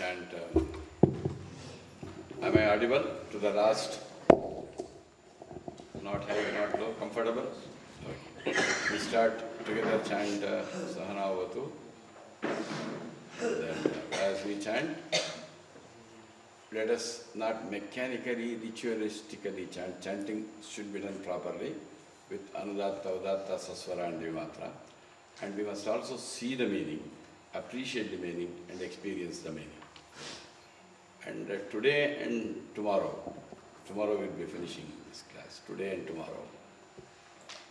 chant. Am I audible to the last? Not high, not low, comfortable? Okay. We start together chant Sahana Avatu. Then as we chant, let us not mechanically, ritualistically chant. Chanting should be done properly with Anudatta, Udatta, Saswara and Vimatra. And we must also see the meaning, appreciate the meaning and experience the meaning. And today and tomorrow we'll be finishing this class, today and tomorrow.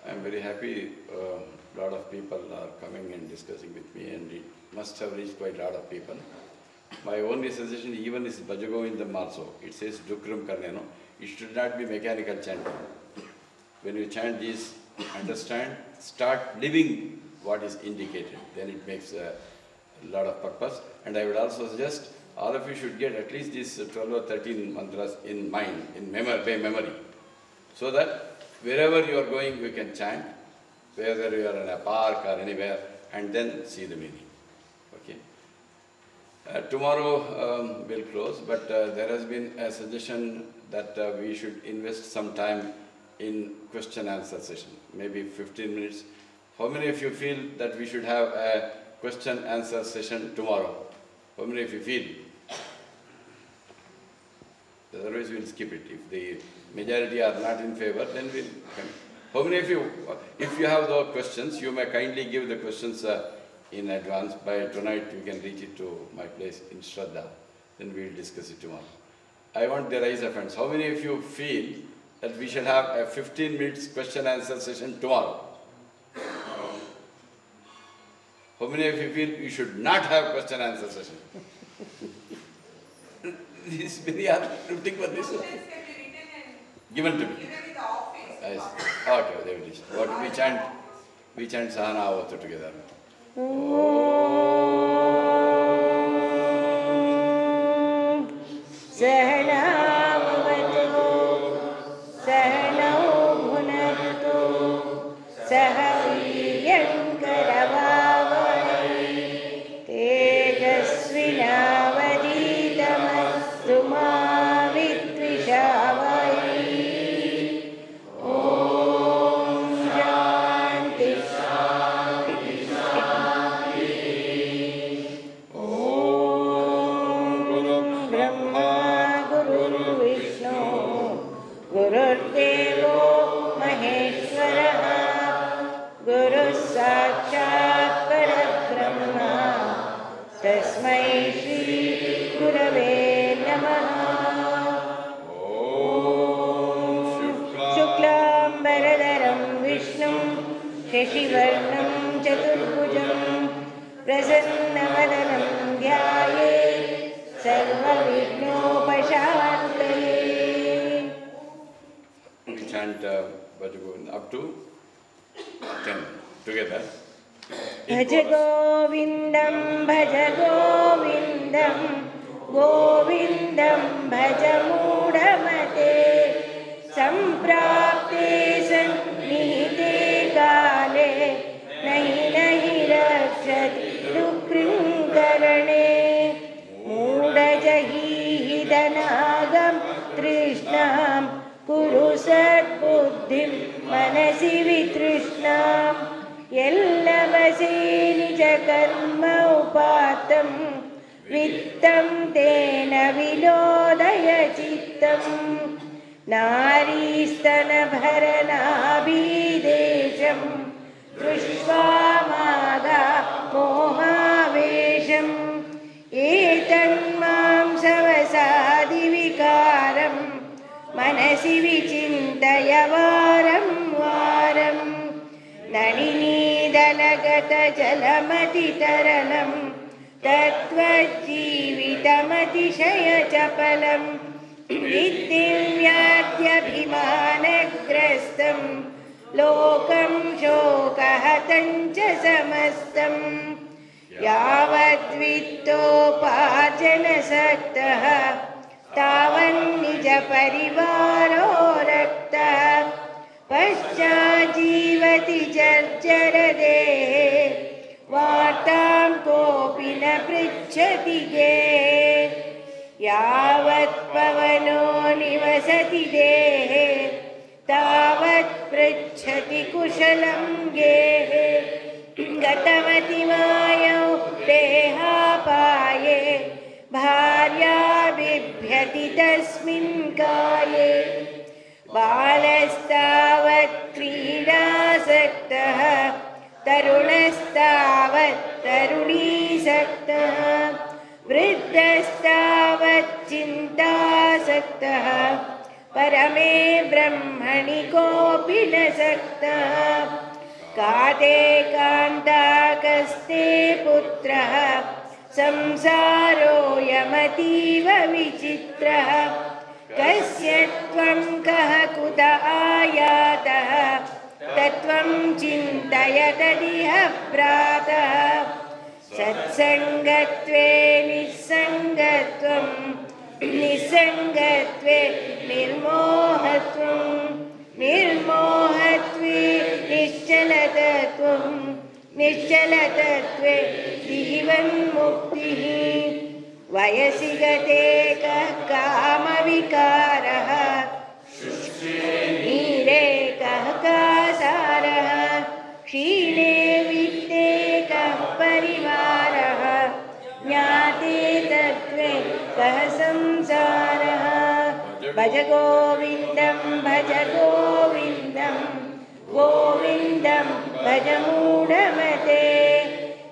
I am very happy a lot of people are coming and discussing with me, and it must have reached quite a lot of people. My only suggestion even is Bhaja Govindam also. It says Dukram Karneno. It should not be mechanical chanting. When you chant these, understand, start living what is indicated. Then it makes a lot of purpose. And I would also suggest all of you should get at least these 12 or 13 mantras in mind, in memory, so that wherever you are going, you can chant, whether you are in a park or anywhere, and then see the meaning. Okay. Tomorrow we'll close, but there has been a suggestion that we should invest some time in question-answer session, maybe 15 minutes. How many of you feel that we should have a question-answer session tomorrow? How many of you feel? Otherwise we'll skip it. If the majority are not in favor, then we'll come. How many of you, if you have those questions, you may kindly give the questions in advance. By tonight we can reach it to my place in Shraddha. Then we'll discuss it tomorrow. I want the rise of hands. How many of you feel that we should have a 15 minutes question-answer session tomorrow? How many of you feel you should not have question-answer session? These many are looking for this. Given to me. Yes. Okay, there it is. What we chant Sahana Avatu together. Sheshivarnam Chaturbhujam Prasannavadanam Dhyaye Sarva Vignopashantaye. We chant Bhaja Govindam up to 10 together. Bhaja Govindam, Bhaja Govindam, Govindam Bhaja Mudamate, Samprapte Sannihite Kale, Nahi Nahi Rakshati Dukrinkarane, Mudajahi Hidanagam Trishnam, Kuru Sadbuddhim Manasi Vitrishnam, Yellavase Nija Karma Upatam, Vittam Tena Vilodaya Chittam, Naristana Bharana Bhidesham, Drushvamada Mohavesham, Etan Mam Savasadi Vikaram, Manasi Vichintaya Varam Varam, Nalini Dalagata Jalamati Taranam, Tattvajjivitamati Shaya Chapalam, Viddhim Vyadhyabhimanagrastam, Lokam Shokahatancha Samastam, Yavadvittoparjana Saktaha, Tavan Nija Parivaro Raktaha, Paschajivati Jarjaradehe, Vartam Kopina Prichati Ge. यावत् पवनो निवसति देहे तावत् पृच्छति कुशलं गेहे गतवति मायौ देहापाये भार्या बिभ्यति तस्मिन् काये बालस्तावत् क्रीडासक्तः तरुणस्तावत् तरुणीसक्तः वृद्धस्तावत् चिन्तासक्तः परमे ब्रह्मणि कोऽपि न सक्तः काते कान्ता कस्ते पुत्रः संसारोऽयमतीव विचित्रः कस्य त्वं कः कुत आयातः तत्त्वं चिन्तय तदिह प्रातः सत्सङ्गत्वे निस्सङ्गत्वं निस्सङ्गत्वे निर्मोहत्वं निर्मोहत्वे निश्चलतत्वं निश्चलतत्वे जीवन्मुक्तिः वयसि गते कः कामविकारः नीरे कः कासारः क्षीणे वित्ते कः परिवारः ज्ञाते तत्त्वे कः संसारः भज गोविन्दं गोविन्दं भज मूढमते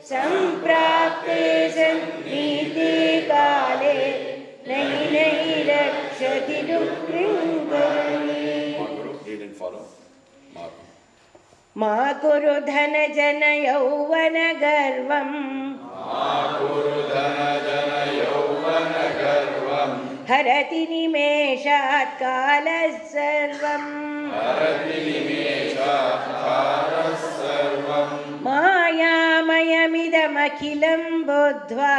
सम्प्राप्ते सन्नीते काले नहि नहि रक्षति दुःखृङ्गणी मा कुरु धन जन यौवन गर्वम् हरति निमेषात् कालः सर्वम् मायामयमिदमखिलं बुद्ध्वा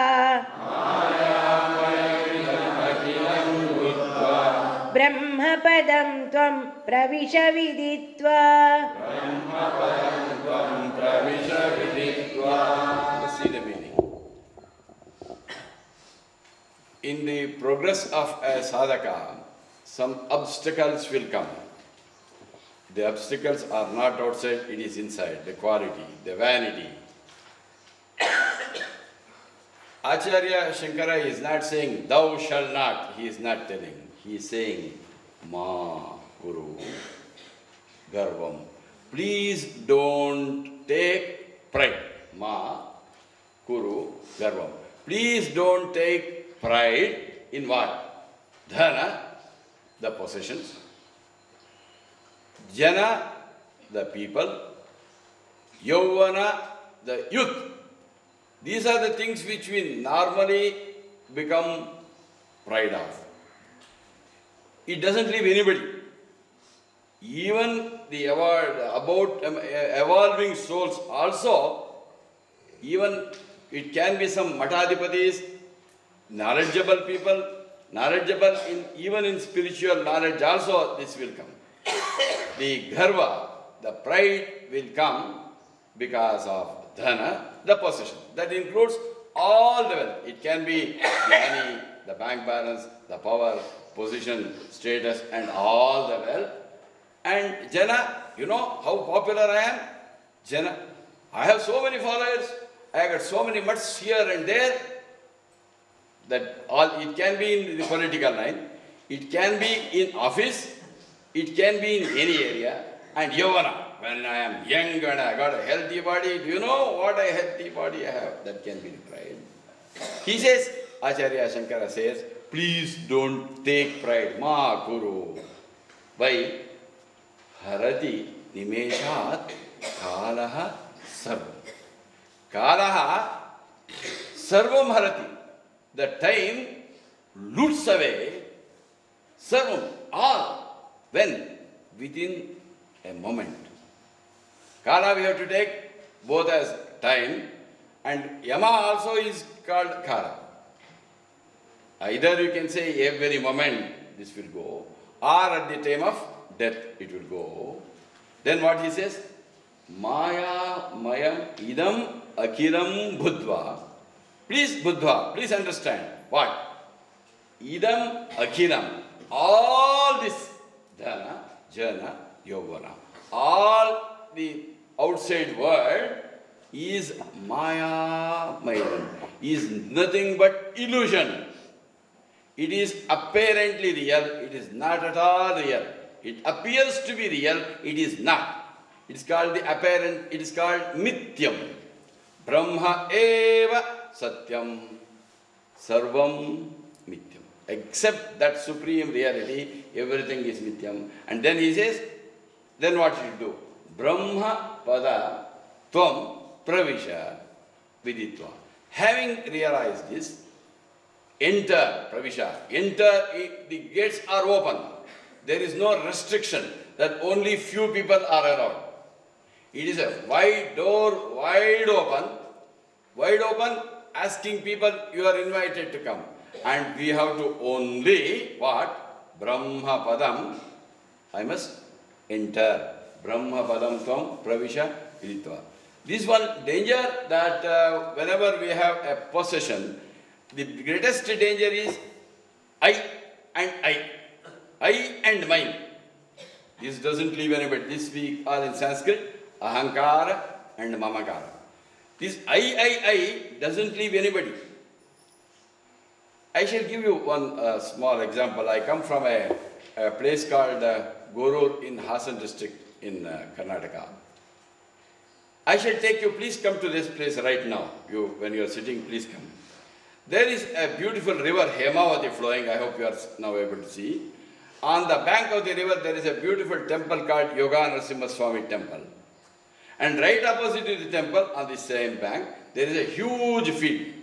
ब्रह्मपदं त्वं प्रविश विदित्वा See the meaning. In the progress of a sadhaka, some obstacles will come. The obstacles are not outside, it is inside, the quality, the vanity. Acharya Shankara is not saying, thou shalt not, he is not telling. He is saying, ma kuru garvam. Please don't take pride. Ma kuru garvam. Please don't take pride in what? Dhana, the possessions. Jana, the people. Yauvana, the youth. These are the things which we normally become pride of. It doesn't leave anybody. Even the about evolving souls also, even it can be some matadipatis, knowledgeable people, knowledgeable even in spiritual knowledge also this will come. The garva, the pride will come because of dhana, the possession. That includes all the wealth. It can be the money, the bank balance, the power, position, status, and all the wealth. And Jana, you know how popular I am? Jana, I have so many followers, I got so many mutts here and there, that all, it can be in the political line, it can be in office, it can be in any area, and Yavana, when I am young and I got a healthy body, do you know what a healthy body I have? That can be pride. He says, Acharya Shankara says, please don't take pride. Ma kuru. Why? Harati nimeshat kalaha sarvam. Kalaha sarvam harati. The time loots away sarvam, all. When? Within a moment. Kala we have to take both as time, and Yama also is called Kala. Either you can say every moment this will go, or at the time of death it will go. Then what he says? Maya mayam idam akiram buddhva. Please buddhva, please understand. What? idam akhilam. All this dhana, jana, yogana, all the outside world is maya mayan, is nothing but illusion. It is apparently real, it is not at all real. It appears to be real, it is not. It is called the apparent, it is called mithyam. Brahma eva satyam, sarvam mithyam. Except that supreme reality, everything is mithyam. And then he says, then what should you do? Brahma pada tvam pravisha viditva. Having realized this, enter, pravisha, enter, the gates are open. There is no restriction that only few people are around. It is a wide door, wide open, asking people, you are invited to come. And we have to only, what? Brahma padam, I must enter. Brahma padam tvam pravisha viditva. This one danger that whenever we have a possession, the greatest danger is I and mine. This doesn't leave anybody. This we are in Sanskrit, ahankara and mamakara. This I doesn't leave anybody. I shall give you one small example. I come from a place called Gorur in Hassan district in Karnataka. I shall take you, please come to this place right now. When you are sitting, please come. There is a beautiful river, Hemavati, flowing. I hope you are now able to see. On the bank of the river, there is a beautiful temple called Yoga Narasimha Swami temple. And right opposite to the temple, on the same bank, there is a huge field.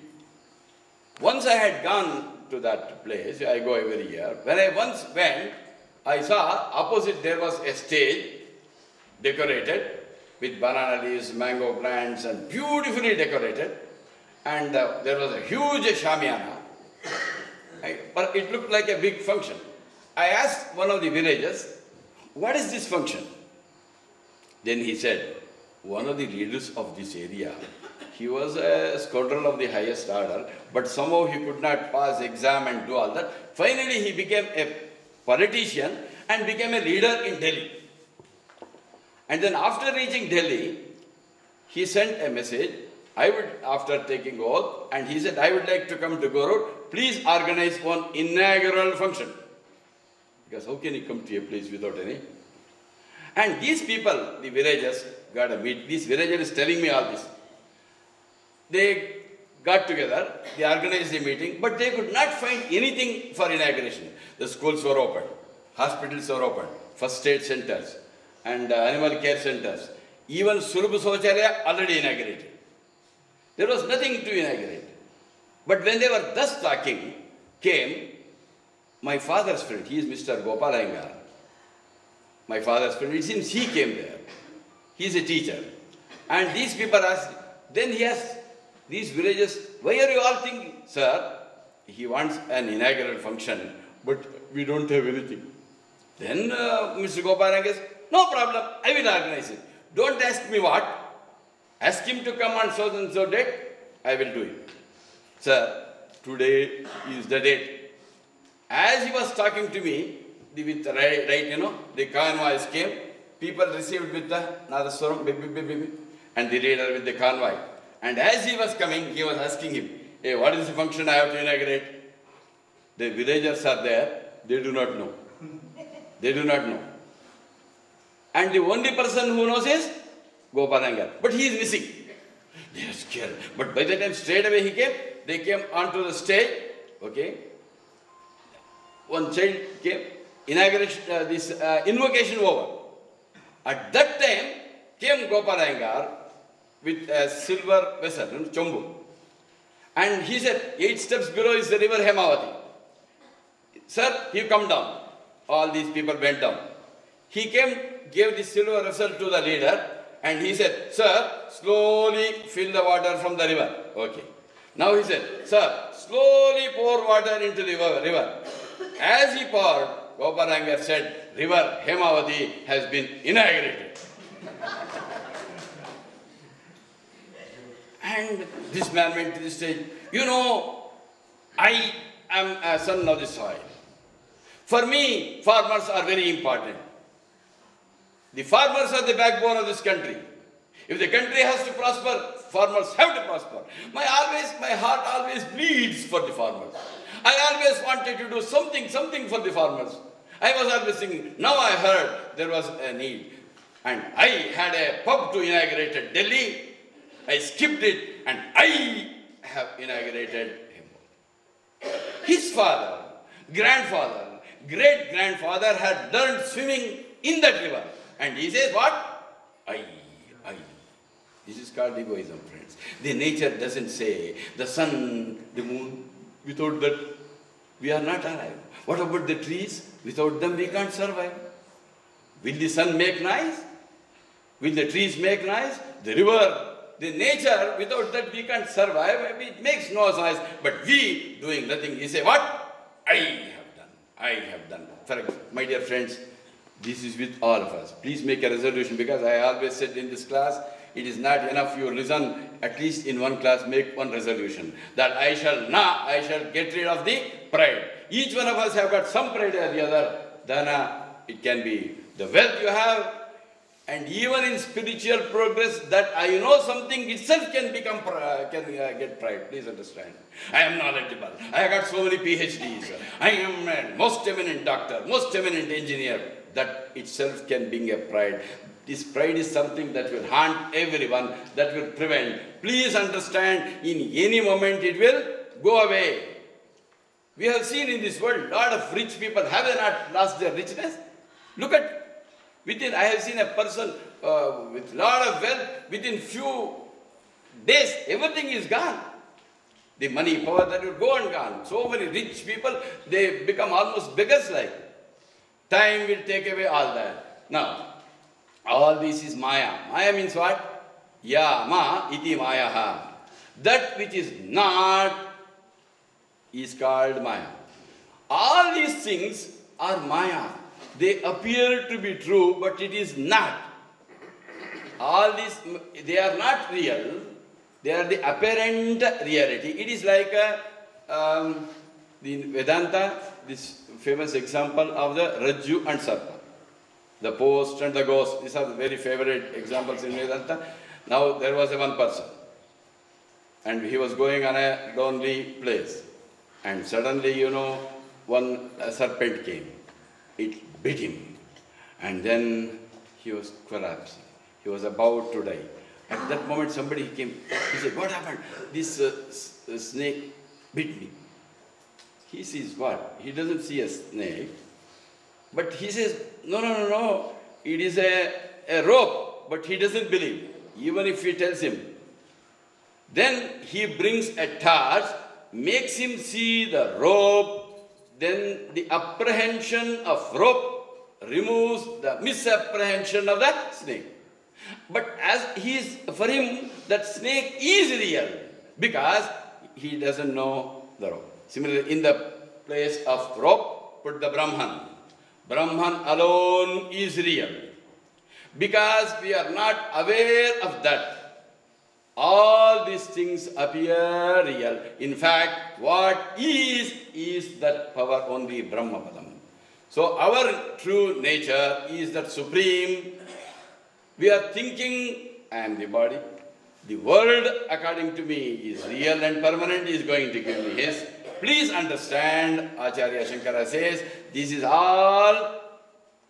Once I had gone to that place, I go every year. When I once went, I saw opposite there was a stage decorated with banana leaves, mango plants, and beautifully decorated. And there was a huge shamiana. But it looked like a big function. I asked one of the villagers, what is this function? Then he said, one of the leaders of this area, he was a scoundrel of the highest order, but somehow he could not pass exam and do all that. Finally, he became a politician and became a leader in Delhi. And then after reaching Delhi, he sent a message, after taking oath, and he said, I would like to come to Gorur, please organize one inaugural function. Because how can he come to a place without any? And these people, the villagers, got a meet. This villager is telling me all this. They got together, they organized a meeting, but they could not find anything for inauguration. The schools were open, hospitals were open, first aid centers, and animal care centers. Even Sulabh Shauchalaya already inaugurated. There was nothing to inaugurate. But when they were thus talking, came my father's friend. He is Mr. Gopal Iyengar. My father's friend, it seems he came there. He is a teacher. And these people asked, then he asked these villagers, why are you all thinking? Sir, he wants an inaugural function, but we don't have anything. Then Mr. Gopal Iyengar says, no problem, I will organize it. Don't ask me what. Ask him to come on so and so date, I will do it. Sir, today is the date. As he was talking to me, with the convoys came, people received with the Nadaswaram, and the leader with the convoy. And as he was coming, he was asking him, hey, what is the function I have to inaugurate? The villagers are there, they do not know. They do not know. And the only person who knows is Gopal Iyengar. But he is missing. They are scared. But by the time straight away he came, they came onto the stage. Okay. One child came, invocation over. At that time came Gopal Iyengar with a silver vessel, chombu. And he said, 8 steps below is the river Hemavati. Sir, you come down. All these people went down. He came, gave the silver vessel to the leader, and he said, sir, slowly fill the water from the river. Okay. Now he said, sir, slowly pour water into the river. As he poured, Gopal Iyengar said, river Hemavati has been inaugurated. And this man went to the stage, you know, I am a son of the soil. For me, farmers are very important. The farmers are the backbone of this country. If the country has to prosper, farmers have to prosper. My heart always bleeds for the farmers. I always wanted to do something for the farmers. I was always thinking, now I heard there was a need. And I had a pub to inaugurate at Delhi. I skipped it and I have inaugurated him. His father, grandfather, great-grandfather had learned swimming in that river. And he says what? I. This is called egoism, friends. The nature doesn't say the sun, the moon, without that we are not alive. What about the trees? Without them we can't survive. Will the sun make noise? Will the trees make noise? The river, the nature, without that we can't survive. It makes no noise. But we doing nothing. You say what? I have done. For example, my dear friends, this is with all of us. Please make a resolution, because I always said in this class, it is not enough you listen, at least in one class make one resolution. That I shall get rid of the pride. Each one of us have got some pride or the other. Then it can be the wealth you have, and even in spiritual progress, that I know something itself can become get pride. Please understand. I am knowledgeable. I have got so many PhDs. I am a most eminent doctor, most eminent engineer. That itself can bring a pride. This pride is something that will haunt everyone, that will prevent. Please understand, in any moment it will go away. We have seen in this world, a lot of rich people, have they not lost their richness? Look at, I have seen a person with a lot of wealth, within few days, everything is gone. The money, power, that will go and gone. So many rich people, they become almost beggars like. Time will take away all that. Now, all this is Maya. Maya means what? Yama iti Mayaha. That which is not is called Maya. All these things are Maya. They appear to be true, but it is not. All these, they are not real. They are the apparent reality. It is like the Vedanta, this famous example of the Rajju and Sarpa. The post and the ghost, these are the very favorite examples in Vedanta. Now there was one person, and he was going on a lonely place, and suddenly, one serpent came. It bit him, and then he was collapsing. He was about to die. At that moment somebody came. He said, what happened? This snake bit me. He sees what? He doesn't see a snake. But he says, no, it is a rope, but he doesn't believe, even if he tells him. Then he brings a torch, makes him see the rope, then the apprehension of rope removes the misapprehension of the snake. But for him, that snake is real, because he doesn't know the rope. Similarly, in the place of rope, put the Brahman. Brahman alone is real. Because we are not aware of that, all these things appear real. In fact, what is that power only Brahmapadam. So our true nature is that supreme. We are thinking, I am the body. The world, according to me, is real and permanent, is going to give me his. Please understand, Acharya Shankara says, this is all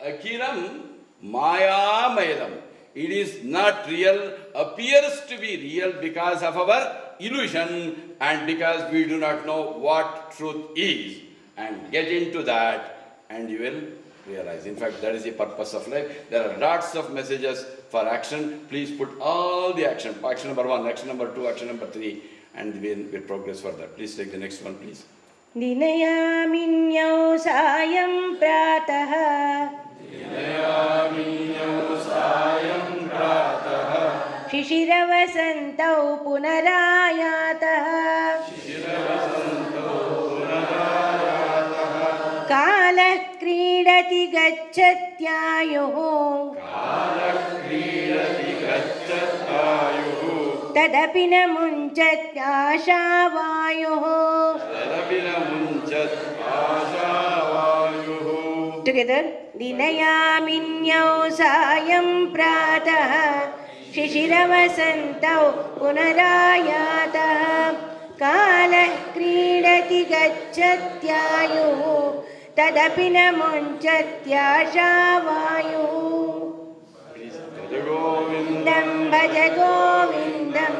Akiram Maya Mayadam. It is not real, appears to be real because of our illusion and because we do not know what truth is. And get into that and you will realize. In fact, that is the purpose of life. There are lots of messages for action. Please put all the action. Action number 1, action number 2, action number 3. And we'll progress further. Please take the next one, please. Dinayaminyau sayam pratah. Dinayaminyau sayam pratah. Shishiravasantav punarayatah. Shishiravasantav punarayatah. Kalah kridati gacchatyayuh. Kalah kridati gacchatyayuh. Tadapi na munchat ashavayuh. Tadapi na munchat मुञ्चत् आशावायुः. Together. दिनयामिन्यौ सायं प्रातः शिशिरवसन्तौ पुनरायातः कालः क्रीडति गच्छत्यायुः तदपि न मुञ्चत्याशावायुः. गोविन्दं भज गोविन्दं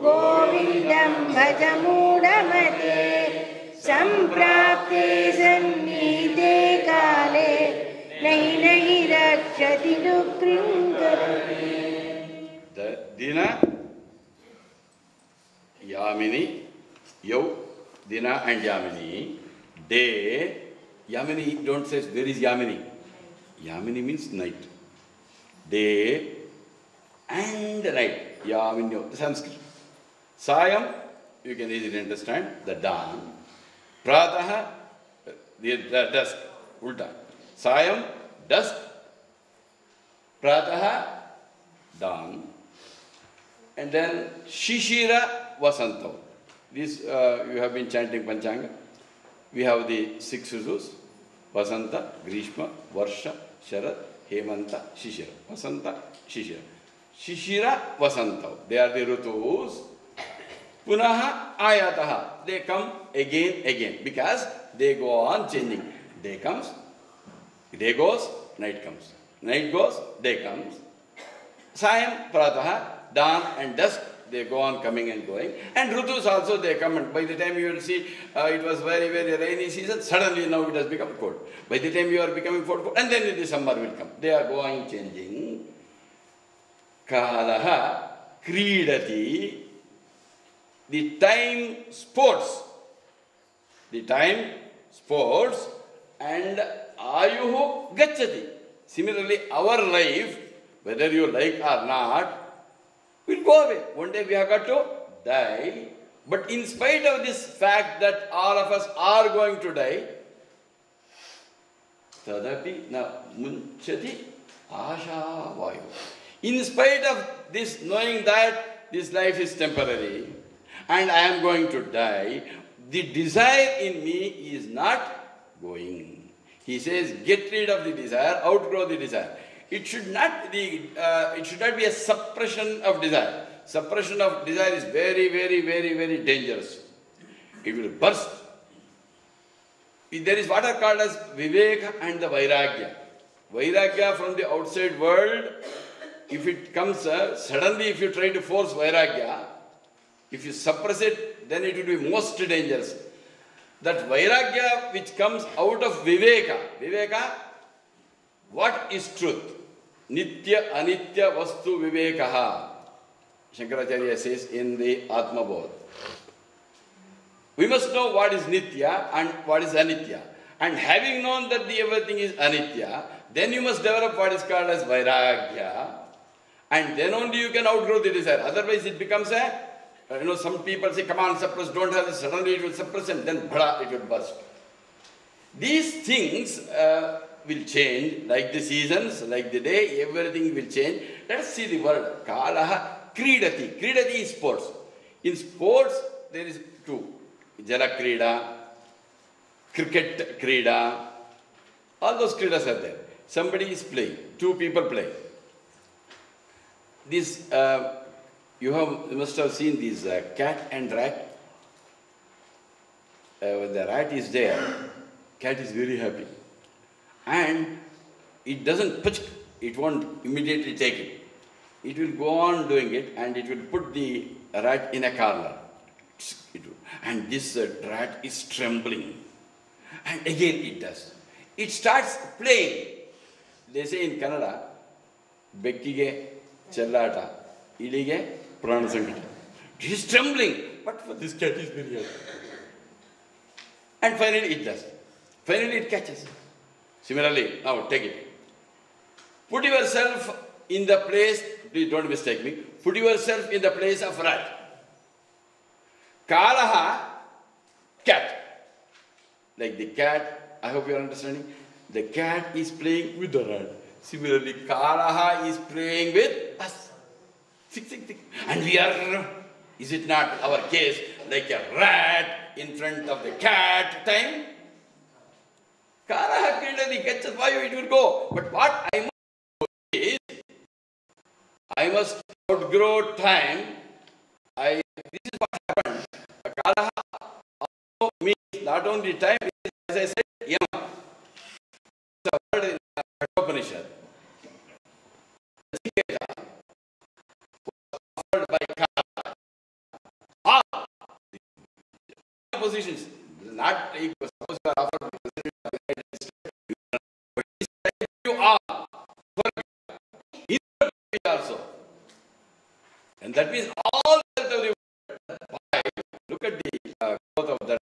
गोविन्दं भज मूढमते सम्प्राप्ते सन्नीते काले नहि नहि रक्षति दुःखृङ्करति. The Dina Yamini Yo Dina and Yamini day. Yamini, don't say there is Yamini. Yamini means night. Day and night. Yaminyo, Sanskrit. Sayam, you can easily understand, the dawn. Prataha, the dusk. Ulta. Sayam, dusk. Prataha, dawn. And then Shishira Vasanto. This you have been chanting Panchanga. We have the 6 ritus: Vasanta, Grishma, Varsha, Sharad, Hemanta, Shishira. Vasanta, Shishira. Shishira, Vasanta. They are the ritus. Punaha, Ayataha. They come again, because they go on changing. Day comes, day goes, night comes. Night goes, day comes. Sayam, Prataha, dawn and dusk. They go on coming and going. And Rutus also they come, and by the time you will see it was very, very rainy season, suddenly now it has become cold. By the time you are becoming cold, and then the summer will come. They are going changing. Kalaha Kridati. The time sports. The time sports and Ayuhu Gachati. Similarly, our life, whether you like or not, will go away. One day we have got to die. But in spite of this fact that all of us are going to die, tadapi na munchati asha vayu. In spite of this, knowing that this life is temporary and I am going to die, the desire in me is not going. He says, get rid of the desire, outgrow the desire. It should not be a suppression of desire. Suppression of desire is very, very, very, very dangerous. It will burst. There is what are called as Viveka and the Vairagya. Vairagya from the outside world, if it comes suddenly, if you try to force Vairagya, if you suppress it, then it will be most dangerous. That Vairagya which comes out of Viveka. Viveka, what is truth? Nitya Anitya Vastu Vivekaha. Shankaracharya says in the Atma Bodh. We must know what is Nitya and what is Anitya. And having known that everything is Anitya, then you must develop what is called as Vairagya. And then only you can outgrow the desire. Otherwise it becomes a, some people say, come on, suppress, don't have this. Suddenly it will suppress and then bada, it will burst. These things will change, like the seasons, like the day, everything will change. Let us see the word. Kalaha Kridati. Kridati is sports. In sports, there is two. Jala Krida, Cricket Krida, all those Kridas are there. Somebody is playing, two people play. This, you must have seen this cat and rat. When the rat is there, cat is very happy. And it doesn't pitch, it won't immediately take it. It will go on doing it and it will put the rat in a corner. And this rat is trembling. And again it does. It starts playing. They say in Kannada, Bekkige Chellata, Ilige Pranasankata. It is trembling, but for this cat is very happy. And finally it does. Finally it catches. Similarly, now take it. Put yourself in the place, please don't mistake me, put yourself in the place of rat. Kalaha, cat. Like the cat, I hope you are understanding. The cat is playing with the rat. Similarly, Kalaha is playing with us. And we are, is it not our case, like a rat in front of the cat time. Karaha Kridati catches vayu, it will go. But what I must do is, I must outgrow time. This is what happened. Karaha also means not only time, as I said, yama. It's a word in the Upanishad. Offered by Kala. All positions, not equal. Suppose you are offered by the President of the United States, but he said you are for he also. And that means all the wealth of the world. Look at the growth of that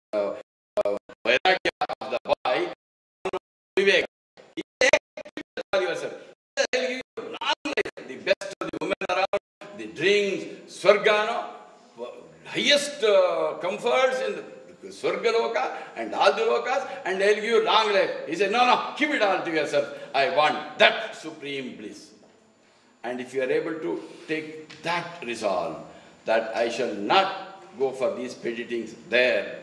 vairagya of the boy. Vivek. He said, for yourself. He will give you long life, the best of the women around, the drinks, swarga, highest comforts in the Swargaloka and all the lokas, and they'll give you long life. He said, no, keep it all to yourself. I want that supreme bliss. And if you are able to take that resolve, that I shall not go for these petty things there,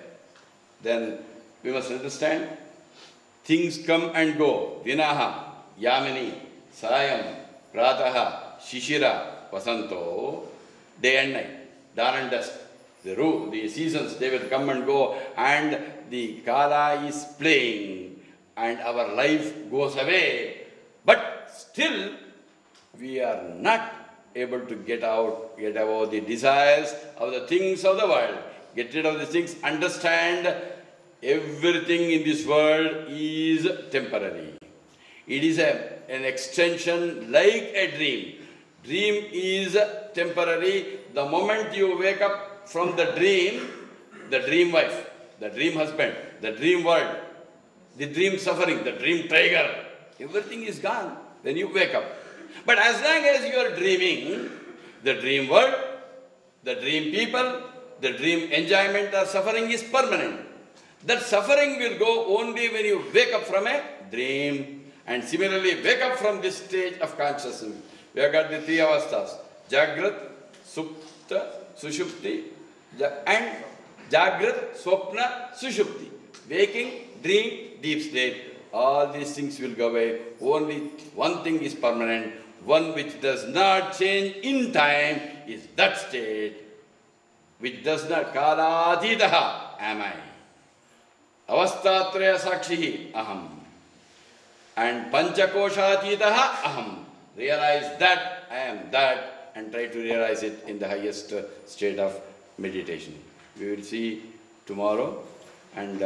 then we must understand, things come and go. Vinaha, Yamini, Sayam, Prataha, Shishira, Vasanto, day and night, dawn and dusk. The seasons, they will come and go, and the Kala is playing, and our life goes away. But still, we are not able to get above the desires of the things of the world. Get rid of these things, understand everything in this world is temporary. It is an extension like a dream. Dream is temporary. The moment you wake up from the dream wife, the dream husband, the dream world, the dream suffering, the dream tiger, everything is gone when you wake up. But as long as you are dreaming, the dream world, the dream people, the dream enjoyment or suffering is permanent. That suffering will go only when you wake up from a dream. And similarly, wake up from this stage of consciousness. We have got the three avasthas: Jagrat, Supta, Sushupti, and Jagrat, Swapna, Sushupti. Waking, dream, deep state. All these things will go away. Only one thing is permanent. One which does not change in time is that state which does not. Kaladitaha am I. Avastatraya sakshihi aham. And panchakoshatitaha aham. Realize that I am that, and try to realize it in the highest state of meditation. We will see tomorrow, and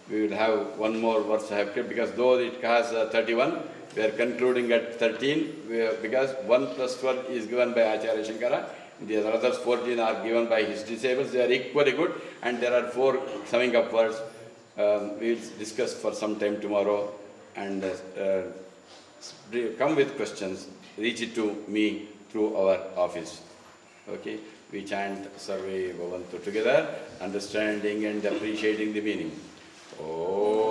we will have one more verse I have kept, because though it has 31, we are concluding at 13, because 1 plus 12 is given by Acharya Shankara, the others 14 are given by his disciples. They are equally good, and there are 4 summing up words. We will discuss for some time tomorrow, and come with questions, reach it to me through our office. Okay? We chant Sarve Bhavantu together, understanding and appreciating the meaning. Oh.